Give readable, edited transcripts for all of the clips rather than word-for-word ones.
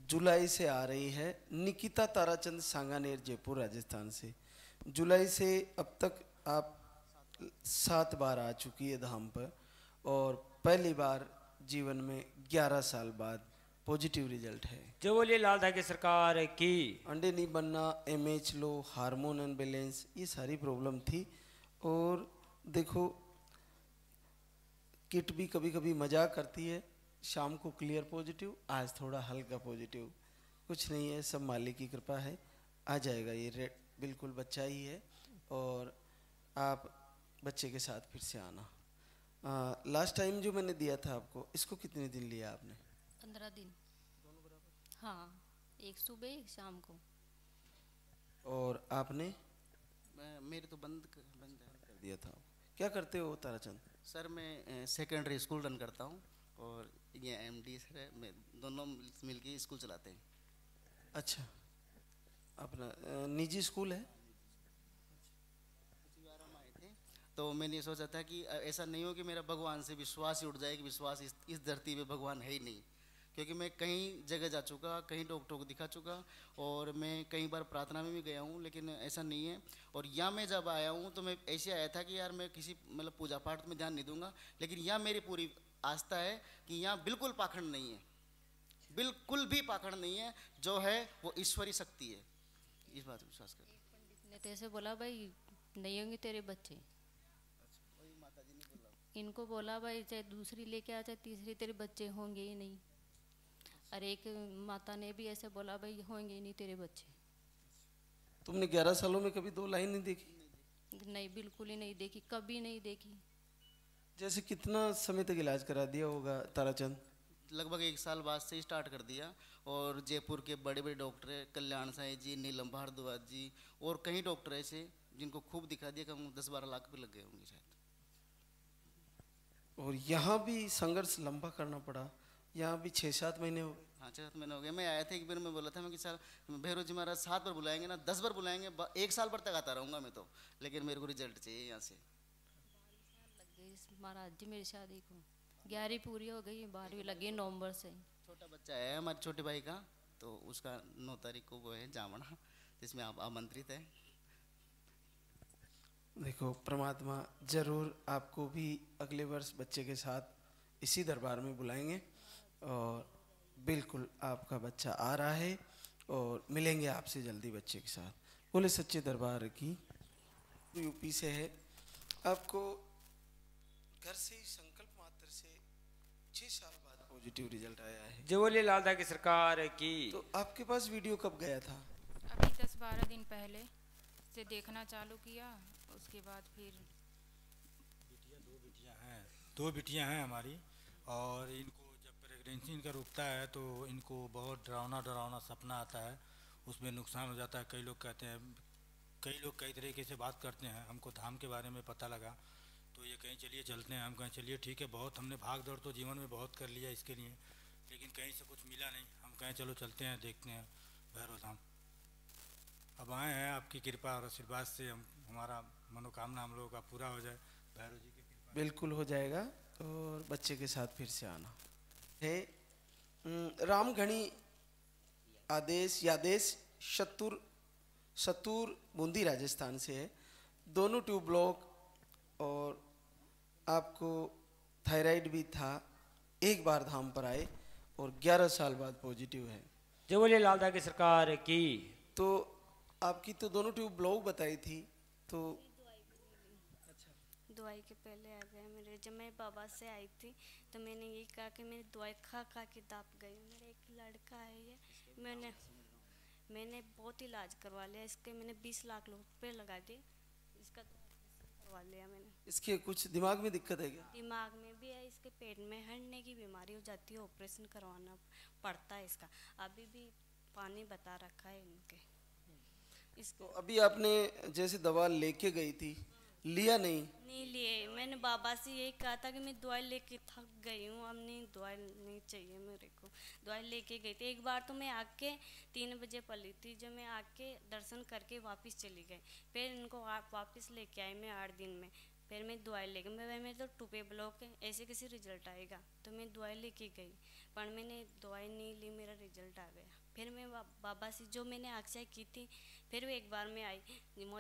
जुलाई से आ रही है। निकिता ताराचंद सांगानेर, जयपुर राजस्थान से। जुलाई से अब तक आप 7 बार आ चुकी है धाम पर, और पहली बार जीवन में 11 साल बाद पॉजिटिव रिजल्ट है। जो बोलिए लाल धागे सरकार की। अंडे नहीं बनना, एमएच लो, हार्मोन अनबैलेंस, ये सारी प्रॉब्लम थी। और देखो, किट भी कभी कभी मजाक करती है। शाम को क्लियर पॉजिटिव, आज थोड़ा हल्का पॉजिटिव। कुछ नहीं है, सब मालिक की कृपा है। आ जाएगा ये रेड, बिल्कुल बच्चा ही है। और आप बच्चे के साथ फिर से आना। लास्ट टाइम जो मैंने दिया था आपको, इसको कितने दिन लिया आपने? 15 दिन। हाँ, एक सुबह एक शाम को। और आपने? मेरे तो बंद कर दिया था। क्या करते हो ताराचंद? सर मैं सेकेंडरी स्कूल रन करता हूँ, और ये एमडी सर है, मैं दोनों मिलके स्कूल चलाते हैं। अच्छा, अपना निजी स्कूल है? तो मैंने सोचा था कि ऐसा नहीं हो कि मेरा भगवान से विश्वास ही उठ जाए, कि विश्वास इस धरती पे भगवान है ही नहीं। क्योंकि मैं कई जगह जा चुका, कई डॉक्टरों को दिखा चुका, और मैं कई बार प्रार्थना में भी गया हूँ, लेकिन ऐसा नहीं है। और यहाँ मैं जब आया हूँ तो मैं ऐसे आया था कि यार मैं किसी मतलब पूजा पाठ में ध्यान नहीं दूंगा, लेकिन यहाँ मेरी पूरी आस्था है कि यहाँ बिल्कुल पाखंड नहीं है, बिल्कुल भी पाखंड नहीं है। जो है वो ईश्वरी शक्ति है, इस बात पर विश्वास कर। पंडित ने तो ऐसे बोला, भाई नहीं होंगे तेरे बच्चे। इनको बोला भाई चाहे दूसरी लेके आ चाहे तीसरी, तेरे बच्चे होंगे ही नहीं। और एक माता ने भी ऐसे बोला, भाई होंगे ही नहीं तेरे बच्चे। तुमने 11 सालों में कभी 2 लाइन नहीं देखी? नहीं, बिल्कुल ही नहीं देखी, कभी नहीं देखी। जैसे कितना समय तक इलाज करा दिया होगा ताराचंद? लगभग 1 साल बाद से स्टार्ट कर दिया। और जयपुर के बड़े बड़े डॉक्टर है, कल्याण साई जी, नीलम भारद्वाज जी, और कई डॉक्टर ऐसे जिनको खूब दिखा दिया, कम 10-12 लाख भी लग गए होंगे शायद। और यहाँ भी संघर्ष लंबा करना पड़ा, यहाँ भी 6-7 महीने हो गए। हाँ, 6-7 महीने हो गए। मैं आया था एक बार, मैं बोला था मैं कि सर भैरव जी महाराज 7 बार बुलाएंगे ना, 10 बार बुलाएंगे, 1 साल भर तक आता रहूँगा मैं तो, लेकिन मेरे को रिजल्ट चाहिए यहाँ से। लग गई महाराज जी मेरी शादी को, 11वीं पूरी हो गई, 12वीं लगी नवंबर से। छोटा बच्चा है हमारे छोटे भाई का, तो उसका 9 तारीख को वो है जामना, जिसमें आप आमंत्रित है। देखो, परमात्मा जरूर आपको भी अगले वर्ष बच्चे के साथ इसी दरबार में बुलाएंगे, और बिल्कुल आपका बच्चा आ रहा है, और मिलेंगे आपसे जल्दी बच्चे के साथ। बोले सच्चे दरबार की। यूपी से है, आपको घर से ही संकल्प मात्र से 6 साल बाद पॉजिटिव रिजल्ट आया है। जो बोलिए लाल धागे सरकार की। तो आपके पास वीडियो कब गया था? अभी 10-12 दिन पहले से देखना चालू किया, उसके बाद फिर। दो बिटियां हैं हमारी, और इनको जब प्रेगनेंसी इनका रुकता है तो इनको बहुत डरावना डरावना सपना आता है, उसमें नुकसान हो जाता है। कई लोग कहते हैं, कई लोग कई तरीके से बात करते हैं। हमको धाम के बारे में पता लगा तो ये कहीं चलिए चलते हैं, हम कहें चलिए ठीक है। बहुत हमने भाग दौड़ तो जीवन में बहुत कर लिया इसके लिए, लेकिन कहीं से कुछ मिला नहीं। हम कहें चलो चलते हैं, देखते हैं भैरव धाम। अब आए हैं, आपकी कृपा और आशीर्वाद से हमारा मनोकामना हम लोगों का पूरा हो जाए, भैरव जी की कृपा। बिल्कुल हो जाएगा, और बच्चे के साथ फिर से आना है। रामगढ़ी आदेश यादेश सतूर बूंदी राजस्थान से है। दोनों ट्यूब ब्लॉक, और आपको थायराइड भी था। एक बार धाम पर आए, और 11 साल बाद पॉजिटिव है। जो बोलिए लाल धागे सरकार की। तो आपकी तो दोनों ट्यूब ब्लॉक बताई थी, तो दवाई के पहले आ गया मेरे। जब मैं बाबा से आई थी तो मैंने यही कहा कि मेरी दवाई खा खा के दाप गई। मेरा एक लड़का है ये, मैंने बहुत इलाज करवा लिया इसके। मैंने 20 लाख रुपए लगा दिए, इसका करवा लिया मैंने। इसके कुछ दिमाग में दिक्कत है क्या? दिमाग में भी है, इसके पेट में हड़ने की बीमारी हो जाती है, ऑपरेशन करवाना पड़ता है इसका। अभी भी पानी बता रखा है इनके इसको। तो अभी आपने जैसे दवा लेके गई थी, लिया नहीं लिए। मैंने बाबा से यही कहा था कि मैं दवाई लेके थक गई हूँ, अब नहीं, दवाई नहीं चाहिए मेरे को। दवाई लेके गई थी। एक बार तो मैं आके 3 बजे पली थी, जो मैं आके दर्शन करके वापस चली गई। फिर इनको वापस लेके आई मैं 8 दिन में। फिर मैं दवाई लेके, मैं तो टूपे ब्लॉक है, ऐसे कैसे रिजल्ट आएगा। तो मैं दवाई लेके गई, पर मैंने दवाई नहीं ली, मेरा रिजल्ट आ गया। फिर मैं बाबा से जो मैंने अक्षय की थी, फिर वो एक बार में आई।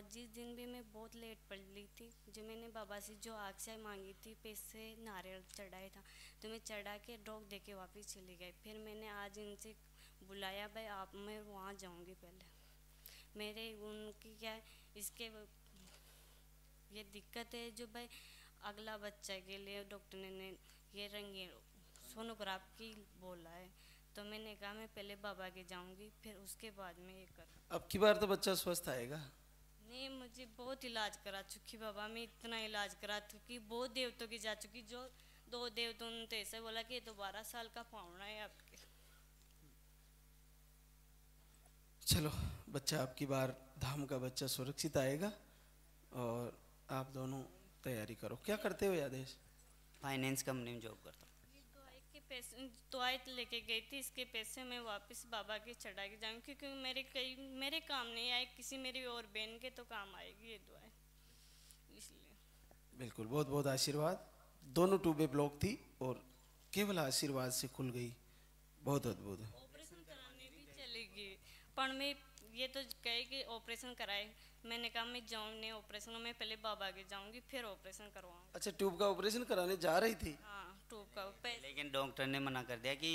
जिस दिन भी मैं बहुत लेट पड़ ली थी, जो मैंने बाबा से जो अक्षय मांगी थी, पैसे नारियल चढ़ाया था, तो मैं चढ़ा के डॉग दे के वापस चली गई। फिर मैंने आज इनसे बुलाया, भाई आप, मैं वहाँ जाऊँगी। पहले मेरे उनकी क्या इसके ये दिक्कत है, जो भाई अगला बच्चा के लिए डॉक्टर ने ये रंगीन सोनोग्राफी बोला है, तो मैंने कहा मैं पहले बाबा के जाऊंगी, फिर उसके बाद में ये कर। अब की बार तो बच्चा स्वस्थ आएगा। नहीं, मुझे बहुत इलाज करा चुकी बाबा, मैं इतना इलाज करा चुकी, बहुत देवतों की जा चुकी। जो 2 देवतों ने तो ऐसे बोला कि ये तो 12 साल का पावना है आपके। चलो, बच्चा आपकी बार धाम का बच्चा सुरक्षित आएगा, और आप दोनों तैयारी करो। क्या करते हो यादेश? फाइनेंस कंपनी में जॉब करता हूँ। पैसे दवाई लेके गई थी, इसके पैसे मैं वापस बाबा के चढ़ा के जाऊँगी, क्योंकि मेरे काम नहीं आए, किसी मेरी और बहन के तो काम आएगी ये दवाई, इसलिए। बिल्कुल, बहुत बहुत आशीर्वाद। दोनों ट्यूबें ब्लॉक थी और केवल आशीर्वाद से खुल गई, बहुत अद्भुत है। ऑपरेशन कराने भी चलेगी, पर मैं ये तो कहे कि ऑपरेशन कराए, मैंने कहा मैं जाऊँ नहीं ऑपरेशन, मैं पहले बाबा के जाऊँगी, फिर ऑपरेशन करवाऊँगी। अच्छा, ट्यूब का ऑपरेशन कराने जा रही थी? हाँ, ट्यूब का लेकिन डॉक्टर ने मना कर दिया कि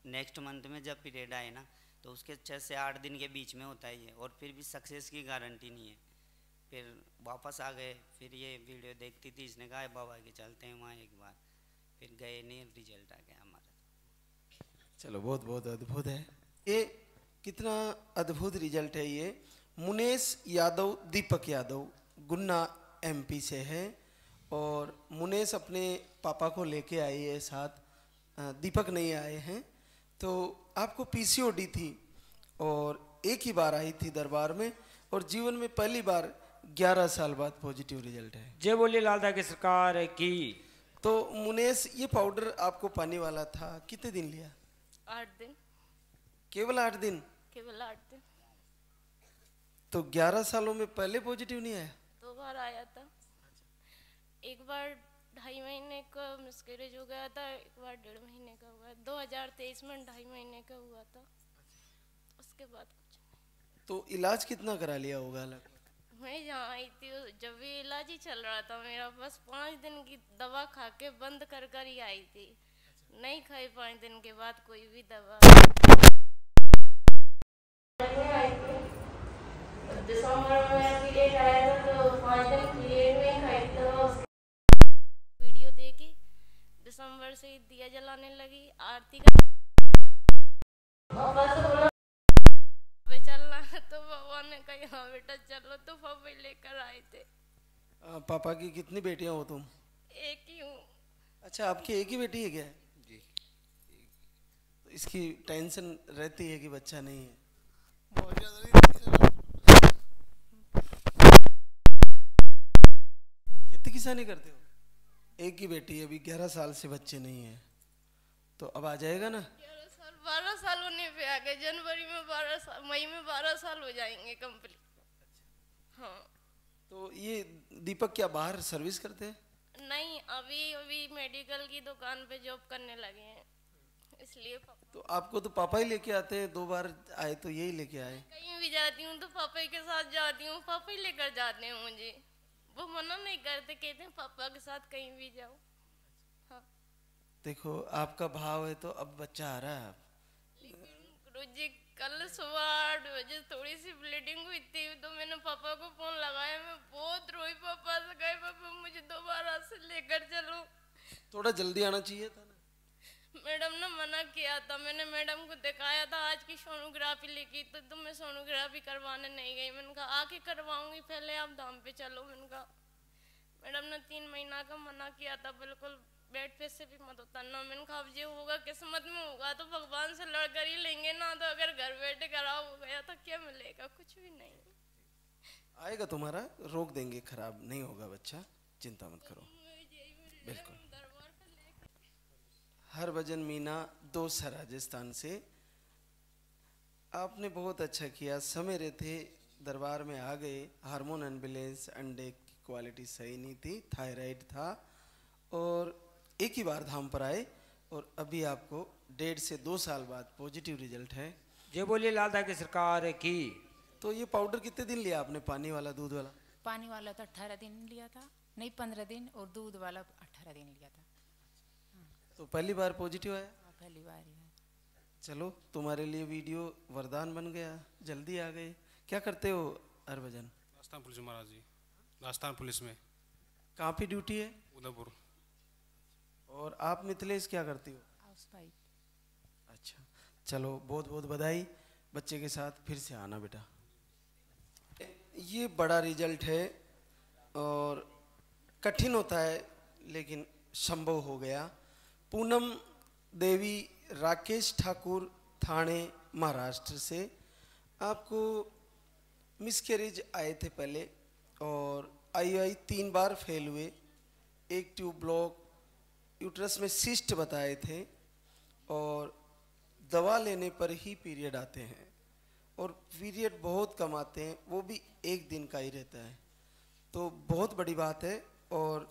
नेक्स्ट मंथ में जब पीरियड आए ना, तो उसके 6 से 8 दिन के बीच में होता ही है, और फिर भी सक्सेस की गारंटी नहीं है। फिर वापस आ गए, फिर ये वीडियो देखती थी, इसने कहा बाबा के चलते हैं वहाँ एक बार, फिर गए नहीं, रिजल्ट आ गया हमारा। चलो, बहुत बहुत अद्भुत है। ये कितना अद्भुत रिजल्ट है। ये मुनेश यादव, दीपक यादव गुन्ना MP से है, और मुनेश अपने पापा को लेके आई है साथ, दीपक नहीं आए हैं। तो आपको PCOD थी और एक ही बार आई थी दरबार में, और जीवन में पहली बार 11 साल बाद पॉजिटिव रिजल्ट है। जय बोले लालदा की सरकार की। तो मुनेश, ये पाउडर आपको पाने वाला था, कितने दिन लिया? 8 दिन। केवल 8 दिन? केवल 8 दिन। तो 11 सालों में पहले पॉजिटिव नहीं आया? 2 बार आया था। एक बार 2.5 महीने का मिसकैरेज हो गया था, एक बार 1.5 महीने का हुआ। 2023 में 2.5 महीने का हुआ था, उसके बाद कुछ नहीं। तो इलाज कितना करा लिया होगा अलग? मैं जहाँ आई थी जब भी इलाज ही चल रहा था मेरा, बस 5 दिन की दवा खा के बंद कर ही आई थी, नहीं खाई 5 दिन के बाद कोई भी दवा। दिसंबर में पीरियड आया था, तो 5 दिन पीरियड में खाई, तो वीडियो देखी, दिसंबर से दिया जलाने लगी, आरती का चलना है, तो बाबा ने कहा हाँ बेटा चलो, तो पापा लेकर आए थे। पापा की कितनी बेटियां हो तुम? एक ही हूँ। अच्छा, आपकी एक ही बेटी है क्या? जी। तो इसकी टेंशन रहती है कि बच्चा नहीं है? बहुत ज़्यादा। खेती किसानी करते हो? एक ही बेटी है, अभी 11 साल से बच्चे नहीं है, तो अब आ जाएगा ना? 12 साल होने पे आ गए, जनवरी में 12 साल, मई में 12 साल हो जाएंगे कंप्लीट। हाँ। तो ये दीपक क्या बाहर सर्विस करते हैं? नहीं, अभी मेडिकल की दुकान पे जॉब करने लगे हैं, इसलिए तो आपको तो पापा ही लेके आते हैं, 2 बार आए तो यही लेके आए। कहीं भी जाती हूँ तो पापा के साथ जाती हूँ, पापा ही लेकर जाते हैं मुझे, वो मना नहीं करते, कहते हैं पापा के साथ कहीं भी जाओ। हाँ। देखो, आपका भाव है तो अब बच्चा आ रहा है। गुरुजी, कल सुबह 8 बजे थोड़ी सी ब्लीडिंग हुई थी, तो मैंने पापा को फोन लगाया, मैं बहुत रोई, पापा से गए पापा मुझे दोबारा से लेकर चलो। थोड़ा जल्दी आना चाहिए था ना। मैडम ने मना किया था, मैंने मैडम को दिखाया था, आज की सोनोग्राफी लेके, तो मैं सोनोग्राफी करवाने नहीं गई, मैंने कहा आके करवाऊंगी, पहले आप धाम पे चलो। मैंने कहा मैडम ने 3 महीना का मना किया था, बिल्कुल बेड पे से भी मत उतरना। मैंने कहा अब जो होगा किस्मत में होगा, तो भगवान से लड़ कर ही लेंगे ना, तो अगर घर बैठे खराब हो गया तो क्या मिलेगा, कुछ भी नहीं। आएगा तुम्हारा, रोक देंगे, खराब नहीं होगा बच्चा, चिंता मत करो। बिल्कुल। हरभजन मीना दोसा राजस्थान से, आपने बहुत अच्छा किया, समय रहते दरबार में आ गए। हार्मोन अनबैलेंस, अंडे की क्वालिटी सही नहीं थी, थायराइड था, और एक ही बार धाम पर आए, और अभी आपको 1.5 से 2 साल बाद पॉजिटिव रिजल्ट है। जय बोलिए लालदा की सरकार की। तो ये पाउडर कितने दिन लिया आपने, पानी वाला दूध वाला? पानी वाला तो 18 दिन लिया था, नहीं 15 दिन, और दूध वाला 18 दिन लिया था। तो पहली बार पॉजिटिव आया? पहली बार ही है। चलो तुम्हारे लिए वीडियो वरदान बन गया, जल्दी आ गए। क्या करते हो हरभजन? राजस्थान पुलिस में महाराज जी, राजस्थान पुलिस में। कहाँ पे ड्यूटी है? उदयपुर। और आप मिथिलेश क्या करती हो? House wife. अच्छा, चलो बहुत बहुत बधाई। बच्चे के साथ फिर से आना बेटा। ये बड़ा रिजल्ट है और कठिन होता है लेकिन संभव हो गया। पूनम देवी, राकेश ठाकुर, थाने, महाराष्ट्र से। आपको मिसकैरेज आए थे पहले और IUI 3 बार फेल हुए। एक ट्यूब ब्लॉक, यूट्रस में सिस्ट बताए थे और दवा लेने पर ही पीरियड आते हैं और पीरियड बहुत कम आते हैं, वो भी 1 दिन का ही रहता है। तो बहुत बड़ी बात है। और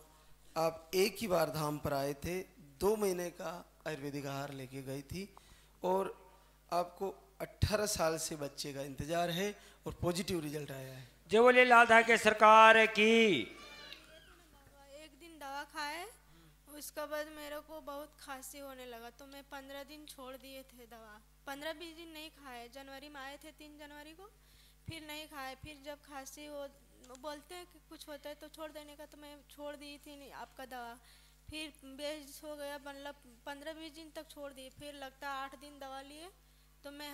आप एक ही बार धाम पर आए थे, 2 महीने का आयुर्वेदिक आहार लेके गई थी और आपको 18 साल से बच्चे का इंतजार है और पॉजिटिव रिजल्ट आया है। जय बोलिए लालदा की सरकार की। एक दिन दवा खाए, उसके बाद मेरे को बहुत खांसी होने लगा तो मैं 15 दिन छोड़ दिए थे दवा। 15-20 दिन नहीं खाए। जनवरी में आए थे 3 जनवरी को, फिर नहीं खाए। फिर जब खांसी हो बोलते हैं कि कुछ होता है तो छोड़ देने का, तो मैं छोड़ दी थी नहीं आपका दवा। फिर बेस हो गया, मतलब 15-20 दिन तक छोड़ दिए। फिर लगता 8 दिन दवा लिए तो मैं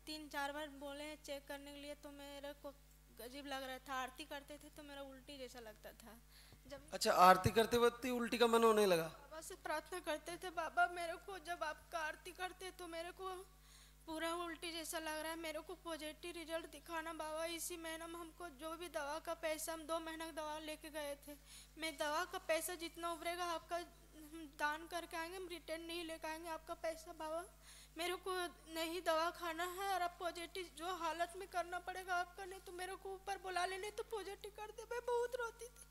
3-4 बार बोले हैं चेक करने के लिए, तो मेरे को अजीब लग रहा था। आरती करते थे तो मेरा उल्टी जैसा लगता था। जब अच्छा, आरती करते वक्त ही उल्टी का मन होने लगा? बाबा से प्रार्थना करते थे, बाबा मेरे को जब आपका आरती करते तो मेरे को पूरा उल्टी जैसा लग रहा है, मेरे को पॉजिटिव रिजल्ट दिखाना बाबा। इसी महीना में हमको जो भी दवा का पैसा, हम 2 महीना की दवा लेके गए थे, मैं दवा का पैसा जितना उभरेगा आपका दान करके आएंगे, हम रिटर्न नहीं लेके आएंगे आपका पैसा बाबा। मेरे को नहीं दवा खाना है और आप पॉजिटिव जो हालत में करना पड़ेगा आपका, नहीं तो मेरे को ऊपर बुला लेने तो पॉजिटिव कर दे। मैं बहुत रोती थी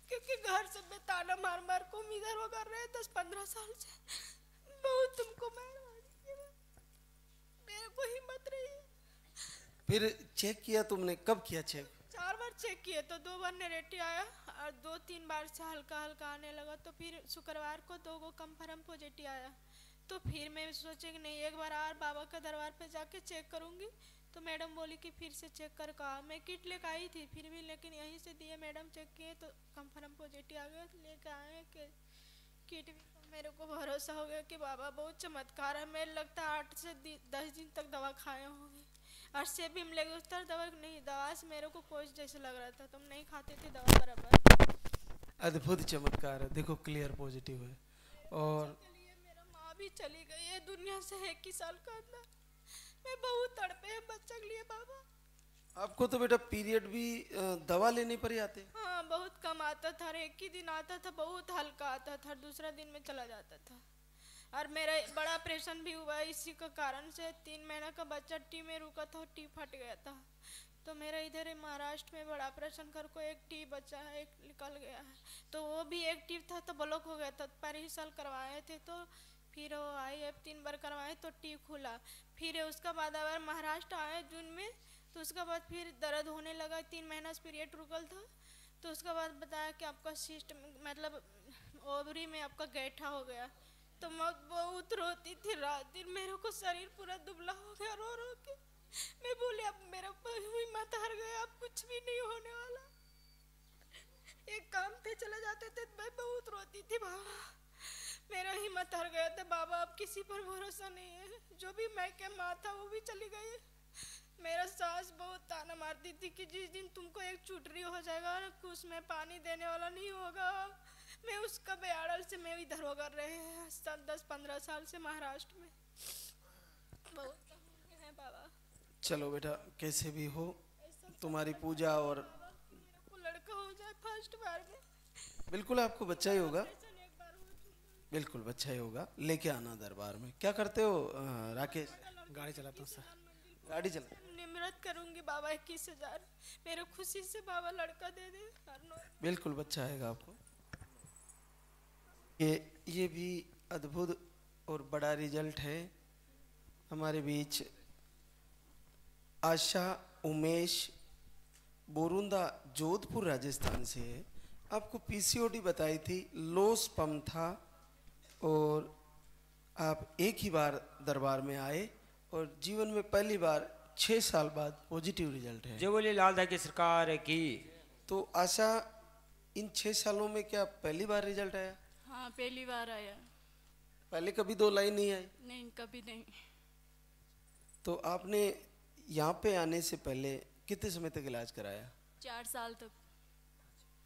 क्योंकि घर से मैं ताना मार मार को इधर वो कर रहे 10-15 साल से। बहुत तुमको मेरे को हिम्मत रही। फिर चेक किया तुमने? कब किया चेक? 4 बार चेक किए तो 2 बार नेगेटिव आया और 2-3 बार से हल्का हल्का आने लगा। तो फिर शुक्रवार को 2 को कंफर्म पॉजिटिव आया। तो फिर मैं सोचे कि नहीं एक बार और बाबा का दरबार पे जाके चेक करूँगी। तो मैडम बोली कि फिर से चेक कर कहा। मैं किट लेकर आई थी फिर भी, लेकिन यहीं से दिए, मैडम चेक किए तो कंफर्म पॉजिटिव आ गया। लेकर आए कि किट भी। मेरे को भरोसा हो गया कि बाबा बहुत चमत्कार है। मेरे लगता 8 से 10 दिन तक दवा खाए होंगे और से भी हम लेके उस तरह दवा नहीं, दवा से मेरे को कोई जैसे लग रहा था, तुम नहीं खाते थे दवा बराबर। अद्भुत चमत्कार है, देखो क्लियर पॉजिटिव है। और मेरा माँ भी चली गई है दुनिया से 1 ही साल का अंदर। मैं बहुत तड़पे हैं बच्चा के लिए बाबा। आपको तो बेटा पीरियड भी दवा लेने पर ही आते? हाँ, बहुत कम आता था, 1 ही दिन आता था, बहुत हल्का आता था, दूसरा दिन में चला जाता था। और मेरा बड़ा ऑपरेशन भी हुआ इसी के कारण से। 3 महीना का बच्चा टी में रुका था, टी फट गया था। तो मेरा इधर महाराष्ट्र में बड़ा ऑपरेशन कर को 1 टी बचा है, 1 निकल गया है। तो वो भी 1 टी था तो ब्लॉक हो गया था। पर ही साल करवाए थे तो फिर वो IF 3 बार करवाए तो टी खुला। फिर उसका बाद अगर महाराष्ट्र आए जून में, तो उसका बाद फिर दर्द होने लगा। 3 महीना से पीरियड रुकल था। तो उसका बाद बताया कि आपका सिस्ट मतलब ओवरी में आपका गैठा हो गया। तो मैं बहुत रोती थी रात दिन, मेरे को शरीर पूरा दुबला हो गया रो रो के। मैं बोली अब मेरा हिम्मत हार गया, अब कुछ भी नहीं होने वाला। एक काम पे चले जाते थे, मैं बहुत रोती थी बाबा, मेरा हिम्मत हार गया था बाबा। अब किसी पर भरोसा नहीं है। जो भी मैं के माँ था वो भी चली गई। मेरा सास बहुत ताना मारती थी कि जिस दिन तुमको एक चुटरी हो जाएगा ना, उसमें पानी देने वाला नहीं होगा। मैं उसका बेआड़ल से मैं इधर हो कर रहे हैं 10-15 साल से महाराष्ट्र में। बहुत है बाबा। चलो बेटा, कैसे भी हो तुम्हारी पूजा और मेरे को लड़का हो जाए फर्स्ट बार में। बिल्कुल आपको बच्चा ही होगा, बिल्कुल बच्चा ही होगा। लेके आना दरबार में। क्या करते हो राकेश? गाड़ी चलाता हूँ सर। गाड़ी चला? निम्रत करूंगी बाबा 21,000 मेरे खुशी से बाबा लड़का दे दे। बिल्कुल बच्चा आएगा आपको। ये भी अद्भुत और बड़ा रिजल्ट है। हमारे बीच आशा उमेश बोरुंदा जोधपुर राजस्थान से है। आपको पीसीओडी बताई थी, लो स्पर्म था और आप एक ही बार दरबार में आए और जीवन में पहली बार 6 साल बाद पॉजिटिव रिजल्ट है। जय बोले लालदा की सरकार की। तो आशा, इन 6 सालों में क्या पहली बार रिजल्ट आया? हाँ, पहली बार आया। पहले कभी 2 लाइन नहीं आई? नहीं, कभी नहीं। तो आपने यहाँ पे आने से पहले कितने समय तक इलाज कराया? 4 साल तक।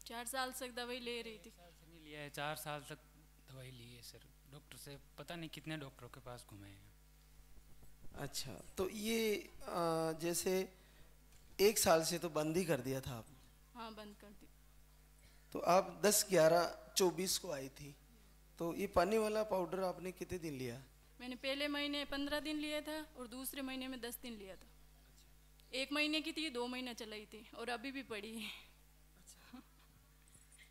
4 साल तक दवाई ले रही थी। नहीं लिया है, 4 साल तक दवाई ली है सर। डॉक्टर से पता नहीं कितने डॉक्टरों के पास घूमे हैं। अच्छा, तो ये जैसे 1 साल से तो बंद ही कर दिया था आप? हाँ, बंद कर दी। तो आप 10/11/24 को आई थी, तो ये पानी वाला पाउडर आपने कितने दिन लिया? मैंने पहले महीने 15 दिन लिया था और दूसरे महीने में 10 दिन लिया था। 1 महीने की थी, 2 महीना चलाई थी और अभी भी पड़ी है।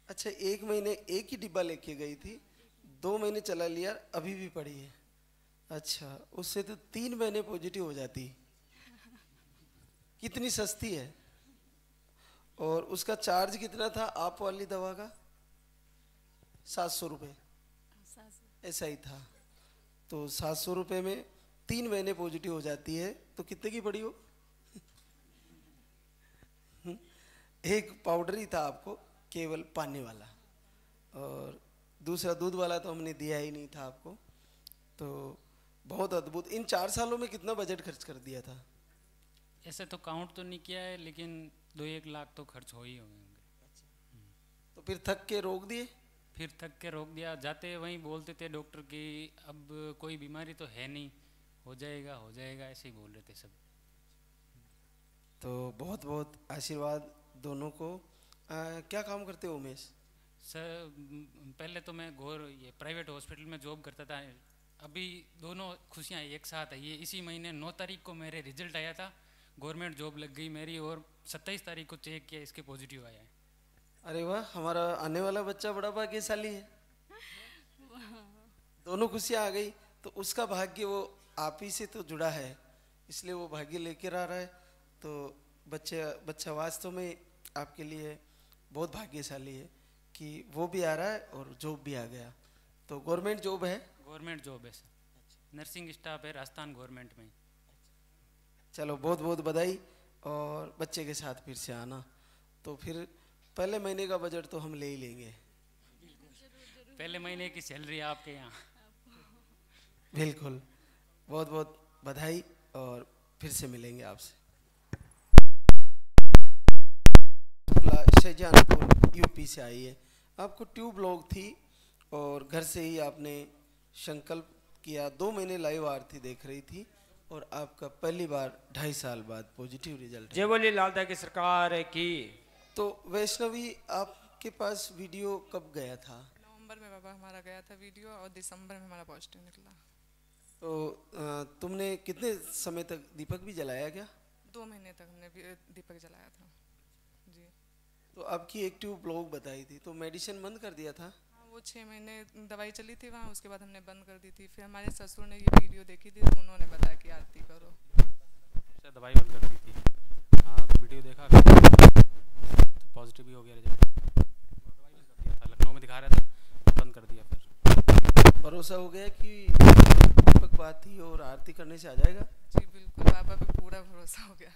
अच्छा, 1 महीने एक ही डिब्बा लेके गई थी, 2 महीने चला लिया, अभी भी पड़ी है। अच्छा, उससे तो 3 महीने पॉजिटिव हो जाती। कितनी सस्ती है। और उसका चार्ज कितना था आप वाली दवा का? 700 रुपये ऐसा ही था। तो 700 रुपये में 3 महीने पॉजिटिव हो जाती है, तो कितने की पड़ी हो? एक पाउडर ही था आपको, केवल पानी वाला, और दूसरा दूध वाला तो हमने दिया ही नहीं था आपको। तो बहुत अद्भुत। इन 4 सालों में कितना बजट खर्च कर दिया था? ऐसे तो काउंट तो नहीं किया है, लेकिन 2-1 लाख तो खर्च हो ही होंगे। तो फिर थक के रोक दिए? फिर थक के रोक दिया। जाते वहीं बोलते थे डॉक्टर की अब कोई बीमारी तो है नहीं, हो जाएगा हो जाएगा, ऐसे ही बोल रहे थे सब। तो बहुत बहुत आशीर्वाद दोनों को। क्या काम करते हो उमेश? सर पहले तो मैं ये प्राइवेट हॉस्पिटल में जॉब करता था। अभी दोनों खुशियाँ एक साथ है। ये इसी महीने 9 तारीख को मेरे रिजल्ट आया था, गवर्नमेंट जॉब लग गई मेरी, और 27 तारीख को चेक किया, इसके पॉजिटिव आया है। अरे वाह, हमारा आने वाला बच्चा बड़ा भाग्यशाली है। दोनों खुशियाँ आ गई, तो उसका भाग्य वो आप ही से तो जुड़ा है, इसलिए वो भाग्य लेकर आ रहा है। तो बच्चा वास्तव में आपके लिए बहुत भाग्यशाली है कि वो भी आ रहा है और जॉब भी आ गया। तो गवर्नमेंट जॉब है? गवर्नमेंट जॉब है सर, नर्सिंग स्टाफ है राजस्थान गवर्नमेंट में। चलो बहुत बहुत बधाई, और बच्चे के साथ फिर से आना। तो फिर पहले महीने का बजट तो हम ले ही लेंगे। पहले महीने की सैलरी आपके यहाँ। बिल्कुल, बहुत बहुत बधाई, और फिर से मिलेंगे आपसे। शाहजहानपुर यूपी से आई है। आपको ट्यूब लॉग थी और घर से ही आपने संकल्प किया, 2 महीने लाइव आरती देख रही थी, और आपका पहली बार 2.5 साल बाद पॉजिटिव रिजल्ट। जय बोले लालदा की सरकार की। तो वैष्णवी, आपके पास वीडियो कब गया था? नवंबर में बाबा हमारा गया था वीडियो, और दिसंबर में हमारा पॉजिटिव निकला। तो तुमने कितने समय तक दीपक भी जलाया क्या? 2 महीने तक हमने दीपक जलाया था जी। तो आपकी एक ट्यूब ब्लॉक बताई थी, तो मेडिसिन बंद कर दिया था? हाँ, वो 6 महीने दवाई चली थी वहाँ, उसके बाद हमने बंद कर दी थी। फिर हमारे ससुर ने ये वीडियो देखी थी, तो उन्होंने बताया कि आरती करो। दवाई बंद कर दी थी, हाँ वीडियो देखा, तो पॉजिटिव भी हो गया रिजल्ट। दवाई बंद कर दिया था, लखनऊ में दिखा रहे थे, बंद कर दिया। फिर भरोसा हो गया कि दीपक बात थी और आरती करने से आ जाएगा? जी बिल्कुल, बाबा पे पूरा भरोसा हो गया।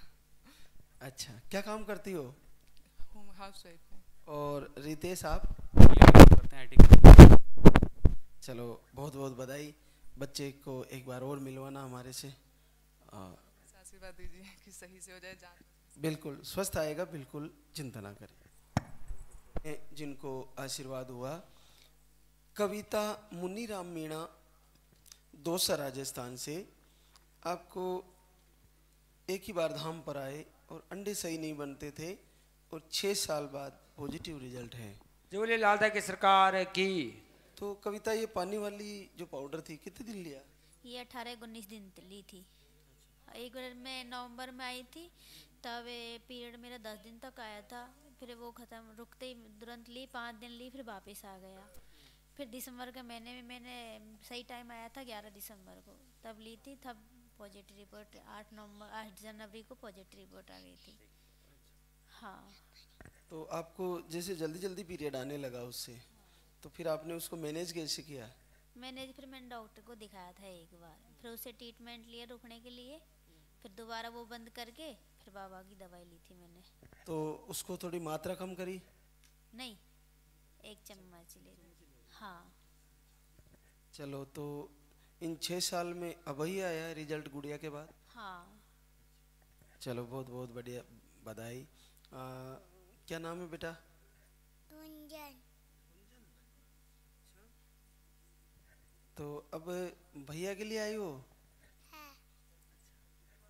अच्छा, क्या काम करती हो? होम हाउस वाइफ में। और रितेश आप? करते हैं IT। चलो बहुत बहुत बधाई। बच्चे को एक बार और मिलवाना हमारे से, आशीर्वाद दीजिए कि सही से हो जाए जान। बिल्कुल स्वस्थ आएगा, बिल्कुल चिंता ना करें। जिनको आशीर्वाद हुआ, कविता मुनीराम मीणा दौसा राजस्थान से, आपको एक ही बार धाम पर आए और अंडे सही नहीं बनते थे, और 6 साल बाद पॉजिटिव रिजल्ट है। जय बोले लालदा की सरकार की। तो कविता, ये पानी वाली जो पाउडर थी कितने दिन लिया? ये 18-19 दिन ली थी। एक बार मैं नवंबर में आई थी, तब पीरियड मेरा 10 दिन तक आया था, फिर वो ख़त्म, रुकते ही तुरंत ली, 5 दिन ली, फिर वापस आ गया। फिर दिसंबर के महीने में मैंने सही टाइम आया था 11 दिसंबर को, तब ली थी, तब पॉजिटिव रिपोर्ट 8 जनवरी को पॉजिटिव रिपोर्ट आ गई थी। हाँ। तो आपको जैसे जल्दी जल्दी पीरियड आने लगा उससे, तो फिर आपने उसको मैनेज कैसे किया? मैंने फिर मैंने डॉक्टर को दिखाया था एक बार, फिर उससे ट्रीटमेंट लिया रुकने के लिए, फिर दोबारा वो बंद करके फिर बाबा की दवाई ली थी मैंने। तो उसको थोड़ी मात्रा कम करी? नहीं, 1 चम्मच ले। हाँ। चलो, तो इन 6 साल में अब ही आया रिजल्ट गुड़िया के बाद? हाँ। चलो, बहुत बहुत बढ़िया, बधाई। क्या नाम है बेटा? गुंजन। तो अब भैया के लिए आई हो? हाँ।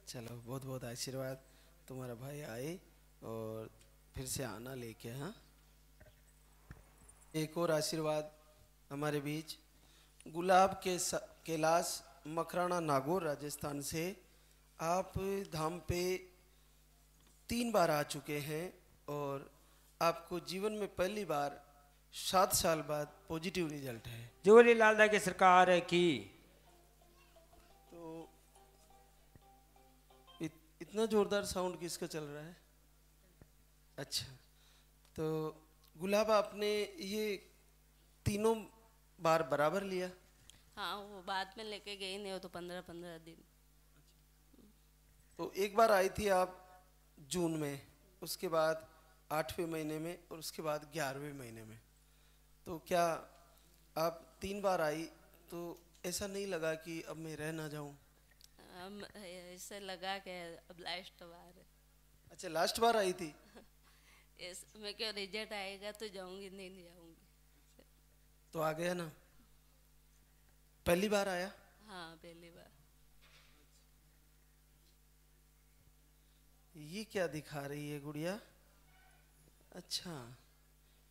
चलो, बहुत बहुत आशीर्वाद, तुम्हारा भाई आए और फिर से आना लेके। हाँ, एक और आशीर्वाद हमारे बीच गुलाब के कैलाश मकराना नागौर राजस्थान से आप धाम पे 3 बार आ चुके हैं और आपको जीवन में पहली बार 7 साल बाद पॉजिटिव रिजल्ट है। जोली लालदा की सरकार की। तो इतना जोरदार साउंड किसका चल रहा है? अच्छा, तो गुलाब आपने ये तीनों बार बराबर लिया? हाँ, वो बाद में लेके गई नहीं, वो तो 15-15 दिन। तो एक बार आई थी आप जून में, उसके बाद 8वें महीने में और उसके बाद 11वें महीने में। तो क्या आप 3 बार आई तो ऐसा नहीं लगा कि अब मैं रह ना जाऊं? ऐसे लगा कि अब लास्ट बार है। अच्छा, लास्ट बार आई थी? मैं क्यों, रिजल्ट आएगा तो जाऊंगी, नहीं जाऊंगी। तो आ गया ना? पहली बार आया? हाँ, पहली बार। ये क्या दिखा रही है गुड़िया? अच्छा,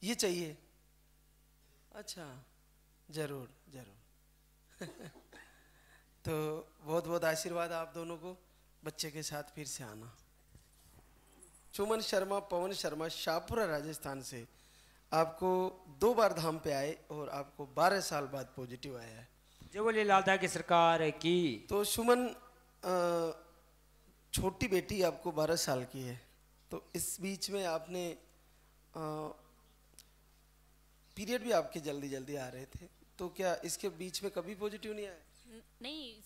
ये चाहिए? अच्छा, जरूर जरूर। तो बहुत बहुत आशीर्वाद आप दोनों को, बच्चे के साथ फिर से आना। सुमन शर्मा, पवन शर्मा, शाहपुरा राजस्थान से आपको 2 बार धाम पे आए और आपको 12 साल बाद पॉजिटिव आया है। जो बोले लालदा की सरकार की। तो सुमन, छोटी बेटी आपको 12 साल की है, तो इस बीच में आपने पीरियड भी आपके जल्दी जल्दी आ रहे थे, तो क्या इसके बीच में कभी पॉजिटिव नहीं आया? नहीं,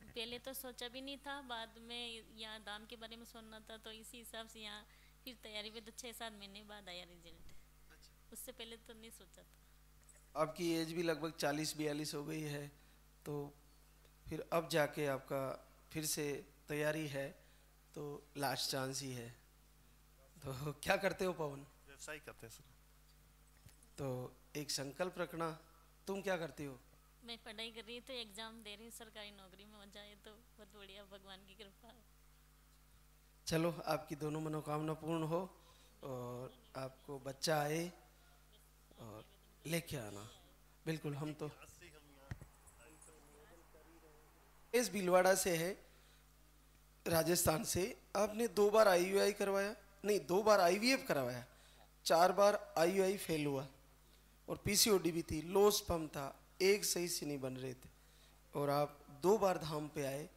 पहले तो सोचा भी नहीं था, बाद में यहाँ दाम के बारे में सुनना था तो इसी हिसाब से यहाँ फिर तैयारी में तो 6-7 महीने बाद आया रिजल्ट। उससे पहले तो नहीं सोचा था। आपकी एज भी लगभग 40-42 हो गई है, तो फिर अब जाके आपका फिर से तैयारी है, तो लास्ट चांस ही है। तो क्या करते हो पवन? व्यवसाय करते हैं सर। तो एक संकल्प रखना। तुम क्या करती हो? मैं पढ़ाई कर रही हूँ, तो एग्जाम दे रही हूँ, सरकारी नौकरी में हो जाए तो बहुत बढ़िया, भगवान की कृपा है। चलो, आपकी दोनों मनोकामना पूर्ण हो और आपको बच्चा आए और लेके आना। बिल्कुल, हम तो इस भीलवाड़ा से है, राजस्थान से। आपने 2 बार IUI करवाया, नहीं 2 बार IVF करवाया, 4 बार IUI फेल हुआ और PCOD भी थी, लो स्पर्म था, एक सही से नहीं बन रहे थे, और आप 2 बार धाम पे आए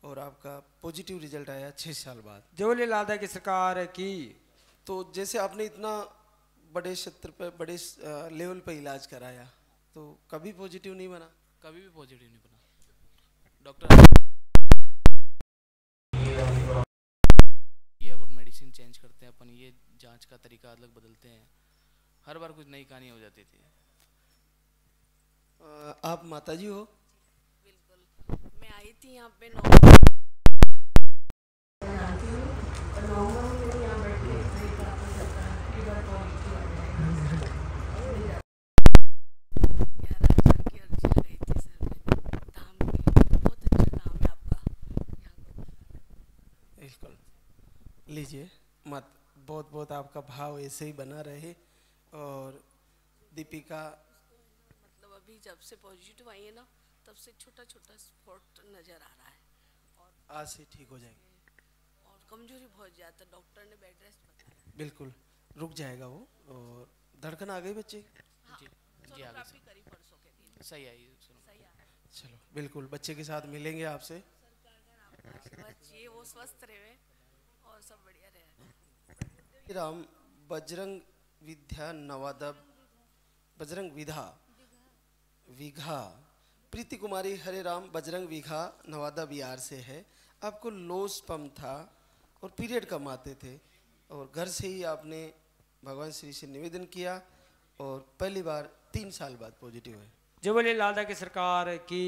और आपका पॉजिटिव रिजल्ट आया 6 साल बाद। जोली लालदा की सरकार की। तो जैसे आपने इतना बड़े क्षेत्र पे, बड़े लेवल पे इलाज कराया, तो कभी पॉजिटिव नहीं बना? कभी भी पॉजिटिव नहीं बना। डॉक्टर ये अब मेडिसिन चेंज करते हैं अपन, ये जांच का तरीका अलग बदलते हैं, हर बार कुछ नई कहानी हो जाती थी। आप माताजी हो? बिल्कुल, मैं आई थी यहाँ पे लीजिए मत, बहुत बहुत आपका भाव ऐसे ही बना रहे। और दीपिका, मतलब अभी जब से पॉजिटिव आई है ना, तब से छोटा छोटा स्पॉट नज़र आ रहा है और आज से ठीक हो जाएगी। और कमजोरी बहुत ज़्यादा, डॉक्टर ने बेड रेस्ट बताया। बिल्कुल रुक जाएगा वो। और धड़कन आ गई बच्चे? हाँ, सोनोग्राफी करी परसों के दिन, सही आई। चलो, बिल्कुल बच्चे के साथ मिलेंगे आपसे। बस ये वो स्वस्थ रहे और सब बढ़िया रहे। राम बजरंग विद्या नवादा बजरंग विघा प्रीति कुमारी हरे राम बजरंग विघा नवादा बिहार से है। आपको लो स्पर्म था और पीरियड कम आते थे और घर से ही आपने भगवान श्री से निवेदन किया और पहली बार 3 साल बाद पॉजिटिव है। जो बोले लालदा की सरकार की।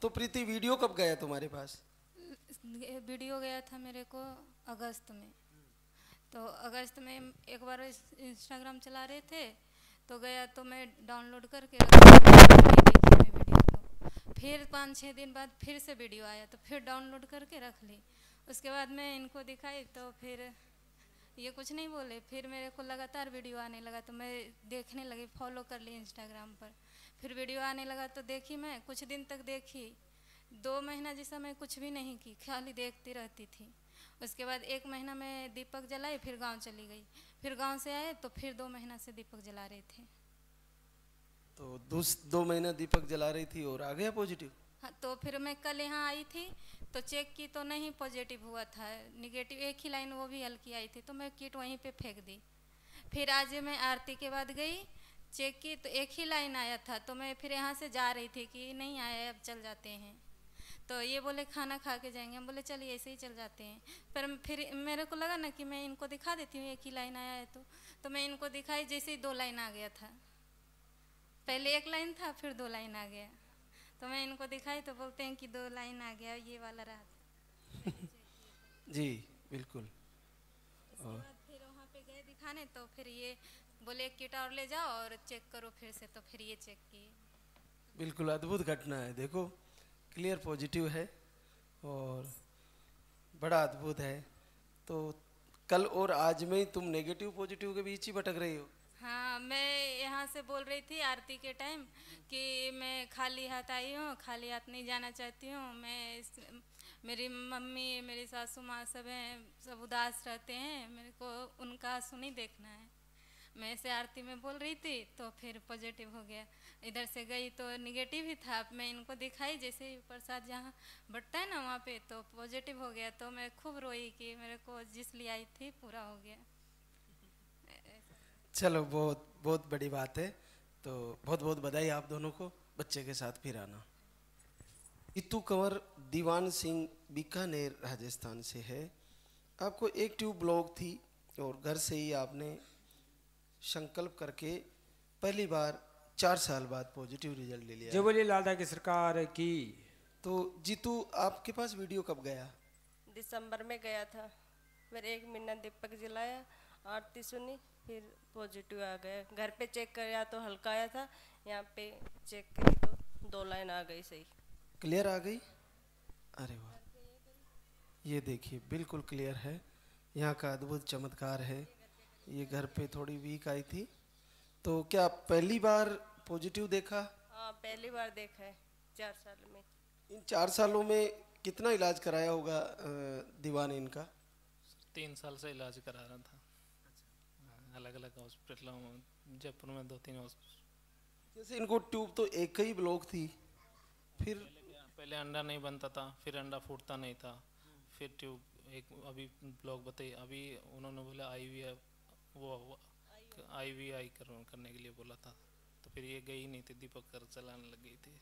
तो प्रीति वीडियो कब गया तुम्हारे पास? वीडियो गया था मेरे को अगस्त में। तो अगस्त में एक बार इंस्टाग्राम चला रहे थे तो गया तो मैं डाउनलोड करके वीडियो तो फिर 5-6 दिन बाद फिर से वीडियो आया तो फिर डाउनलोड करके रख ली। उसके बाद मैं इनको दिखाई तो फिर ये कुछ नहीं बोले। फिर मेरे को लगातार वीडियो आने लगा तो मैं देखने लगी, फॉलो कर ली इंस्टाग्राम पर। फिर वीडियो आने लगा तो देखी, मैं कुछ दिन तक देखी। 2 महीना जैसा मैं कुछ भी नहीं की, खाली देखती रहती थी। उसके बाद 1 महीना में दीपक जलाई, फिर गांव चली गई। फिर गांव से आए तो फिर 2 महीना से दीपक जला रहे थे। तो 2 महीना दीपक जला रही थी और आ गया पॉजिटिव? हाँ, तो फिर मैं कल यहाँ आई थी तो चेक की तो नहीं पॉजिटिव हुआ था, निगेटिव एक ही लाइन वो भी हल्की आई थी तो मैं किट वहीं पे फेंक दी। फिर आज मैं आरती के बाद गई, चेक की तो एक ही लाइन आया था। तो मैं फिर यहाँ से जा रही थी कि नहीं आया अब चल जाते हैं। तो ये बोले खाना खा के जाएंगे, हम बोले चलिए ऐसे ही चल जाते हैं। पर फिर मेरे को लगा ना कि मैं इनको दिखा देती हूँ, एक ही लाइन आया है तो मैं इनको दिखाई, जैसे ही 2 लाइन आ गया था। पहले 1 लाइन था फिर 2 लाइन आ गया। तो मैं इनको दिखाई तो बोलते हैं कि 2 लाइन आ गया, ये वाला रहा। जी बिल्कुल। उसके बाद फिर वहाँ पे गए दिखाने तो फिर ये बोले किट और ले जाओ और चेक करो फिर से। तो फिर ये चेक किए। बिल्कुल अद्भुत घटना है। देखो क्लियर पॉजिटिव है और बड़ा अद्भुत है। तो कल और आज में तुम नेगेटिव पॉजिटिव के बीच ही भटक रही हो? हाँ, मैं यहाँ से बोल रही थी आरती के टाइम कि मैं खाली हाथ आई हूँ, खाली हाथ नहीं जाना चाहती हूँ। मेरी मम्मी मेरी सासू माँ सब हैं, सब उदास रहते हैं, मेरे को उनका आंसू नहीं देखना है। मैं ऐसे आरती में बोल रही थी तो फिर पॉजिटिव हो गया। इधर से गई तो निगेटिव ही था। मैं इनको दिखाई, जैसे ही प्रसाद जहाँ बटता है ना वहाँ पे, तो पॉजिटिव हो गया। तो मैं खूब रोई कि मेरे को जिस लिए आई थी पूरा हो गया। चलो बहुत बहुत बड़ी बात है। तो बहुत बहुत बधाई आप दोनों को। बच्चे के साथ फिर आना। इतू कंवर दीवान सिंह बीकानेर राजस्थान से है। आपको एक ट्यूब ब्लॉक थी और घर से ही आपने संकल्प करके पहली बार 4 साल बाद पॉजिटिव रिजल्ट ले लिया। जो बोली लालदा की सरकार की। तो जीतू आपके पास वीडियो कब गया? दिसंबर में गया था। फिर 1 महीना दीपक जलाया, आरती सुनी, फिर पॉजिटिव आ गया। घर पे चेक कराया तो हल्का आया था, यहाँ पे चेक करी तो 2 लाइन आ गई सही। क्लियर आ गई? अरे वाह, ये देखिए बिल्कुल क्लियर है। यहाँ का अद्भुत चमत्कार है। ये घर पे थोड़ी वीक आई थी। तो क्या पहली बार पॉजिटिव देखा? हाँ, पहली बार देखा है 4 साल में। इन 4 सालों में कितना इलाज कराया होगा दीवान इनका? 3 साल से इलाज करा रहा था अलग अलग हॉस्पिटलों में, जयपुर में 2-3 हॉस्पिटल। जैसे इनको ट्यूब तो एक ही ब्लॉक थी, फिर पहले अंडा नहीं बनता था, फिर अंडा फूटता नहीं था, फिर ट्यूब एक अभी ब्लॉक बताई। अभी उन्होंने बोला IVI वो IVI करने के लिए बोला था। तो फिर ये गई नहीं थी, दीपक कर चलाने लग गई थी।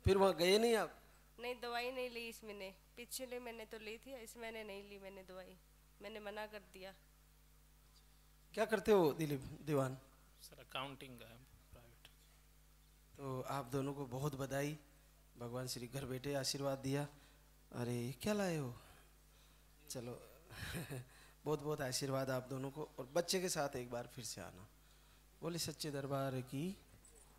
फिर वहाँ गए नहीं आप? नहीं, दवाई नहीं ली इस महीने। पिछले महीने तो ली थी, इस महीने नहीं ली मैंने दवाई। मैंने मना कर दिया। क्या करते हो दिलीप दीवान? सर अकाउंटिंग का है, प्राइवेट। तो आप दोनों को बहुत बधाई। भगवान श्री घर बैठे आशीर्वाद दिया। अरे क्या लाए हो? चलो बहुत बहुत आशीर्वाद आप दोनों को। और बच्चे के साथ एक बार फिर से आना। बोले सच्चे दरबार की।